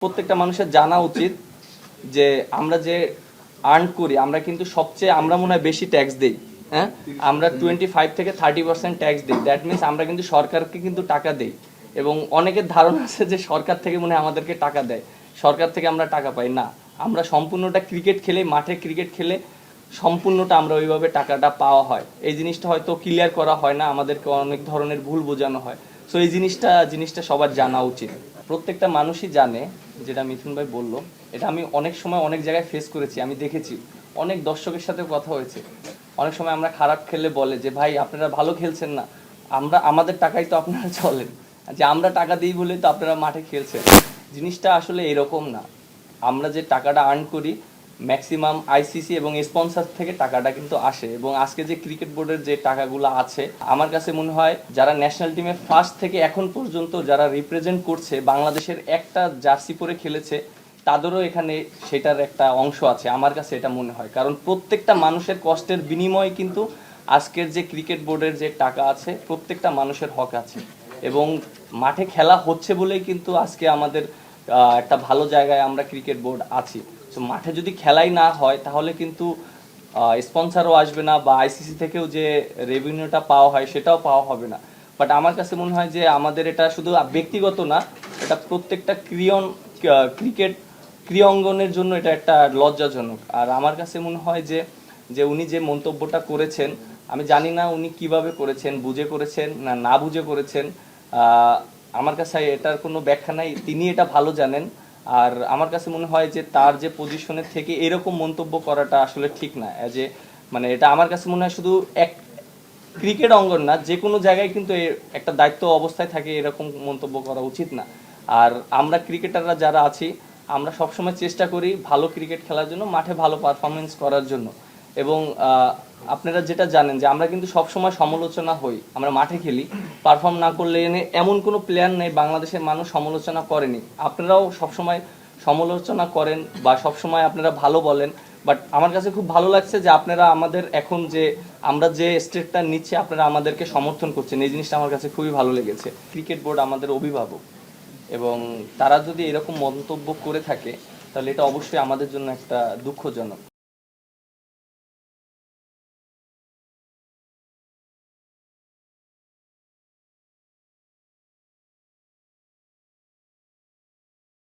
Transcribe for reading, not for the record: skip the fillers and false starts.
প্রত্যেকটা মানুষের জানা উচিত যে আমরা যে আর্ন করি আমরা কিন্তু সবচেয়ে আমরা মনে হয় বেশি ট্যাক্স দিই। হ্যাঁ, আমরা 25 থেকে 30% ট্যাক্স দিই। দ্যাট মিনস আমরা কিন্তু সরকারকে কিন্তু টাকা দেই। এবং অনেকের ধারণা আছে যে সরকার থেকে মনে হয় আমাদেরকে টাকা দেয়, সরকার থেকে আমরা টাকা পাই না। আমরা সম্পূর্ণটা ক্রিকেট খেলে, মাঠে ক্রিকেট খেলে সম্পূর্ণটা আমরা ওইভাবে টাকাটা পাওয়া হয়। এই জিনিসটা হয়তো ক্লিয়ার করা হয় না, আমাদেরকে অনেক ধরনের ভুল বোঝানো হয়। সো এই জিনিসটা সবার জানা উচিত। প্রত্যেকটা মানুষই জানে, যেটা মিথুন ভাই বলল, এটা আমি অনেক সময় অনেক জায়গায় ফেস করেছি, আমি দেখেছি। অনেক দর্শকের সাথে কথা হয়েছে, অনেক সময় আমরা খারাপ খেললে বলে যে ভাই আপনারা ভালো খেলছেন না, আমাদের টাকাই তো আপনারা চলেন, যে আমরা টাকা দিই বলেই তো আপনারা মাঠে খেলছেন। জিনিসটা আসলে এরকম না। আমরা যে টাকাটা আর্ন করি ম্যাক্সিমাম আইসিসি এবং স্পন্সর থেকে টাকাটা কিন্তু আসে। এবং আজকে যে ক্রিকেট বোর্ডের যে টাকাগুলো আছে, আমার কাছে মনে হয় যারা ন্যাশনাল টিমে ফার্স্ট থেকে এখন পর্যন্ত যারা রিপ্রেজেন্ট করছে, বাংলাদেশের একটা জার্সি পরে খেলেছে, তাদেরও এখানে সেটার একটা অংশ আছে, আমার কাছে এটা মনে হয়। কারণ প্রত্যেকটা মানুষের কষ্টের বিনিময়ে কিন্তু আজকের যে ক্রিকেট বোর্ডের যে টাকা আছে, প্রত্যেকটা মানুষের হক আছে। এবং মাঠে খেলা হচ্ছে বলেই কিন্তু আজকে আমাদের একটা ভালো জায়গায় আমরা ক্রিকেট বোর্ড আছি। তো মাঠে যদি খেলাই না হয় তাহলে কিন্তু স্পন্সারও আসবে না, বা আইসিসি থেকেও যে রেভিনিউটা পাওয়া হয় সেটাও পাওয়া হবে না। বাট আমার কাছে মনে হয় যে আমাদের এটা শুধু ব্যক্তিগত না, এটা প্রত্যেকটা ক্রিকেট ক্রীড়াঙ্গনের জন্য এটা একটা লজ্জাজনক। আর আমার কাছে মনে হয় যে যে উনি যে মন্তব্যটা করেছেন, আমি জানি না উনি কিভাবে করেছেন, বুঝে করেছেন না না বুঝে করেছেন। আমার কাছে এটার কোনো ব্যাখ্যা নাই, তিনি এটা ভালো জানেন। আর আমার কাছে মনে হয় যে তার যে পজিশনের থেকে এরকম মন্তব্য করাটা আসলে ঠিক না। যে মানে এটা আমার কাছে মনে হয় শুধু এক ক্রিকেট অঙ্গন না, যে কোনো জায়গায় কিন্তু একটা দায়িত্ব অবস্থায় থাকে এরকম মন্তব্য করা উচিত না। আর আমরা ক্রিকেটাররা যারা আছি, আমরা সবসময় চেষ্টা করি ভালো ক্রিকেট খেলার জন্য, মাঠে ভালো পারফরমেন্স করার জন্য। এবং আপনারা যেটা জানেন যে আমরা কিন্তু সবসময় সমালোচনা হই, আমরা মাঠে খেলি, পারফর্ম না করলে এমন কোনো প্লেয়ার নেই বাংলাদেশের মানুষ সমালোচনা করেনি। আপনারাও সবসময় সমালোচনা করেন বা সবসময় আপনারা ভালো বলেন। বাট আমার কাছে খুব ভালো লাগছে যে আপনারা আমাদের এখন যে আমরা যে স্টেটটা নিচ্ছি, আপনারা আমাদেরকে সমর্থন করছেন, এই জিনিসটা আমার কাছে খুবই ভালো লেগেছে। ক্রিকেট বোর্ড আমাদের অভিভাবক, এবং তারা যদি এরকম মন্তব্য করে থাকে তাহলে এটা অবশ্যই আমাদের জন্য একটা দুঃখজনক।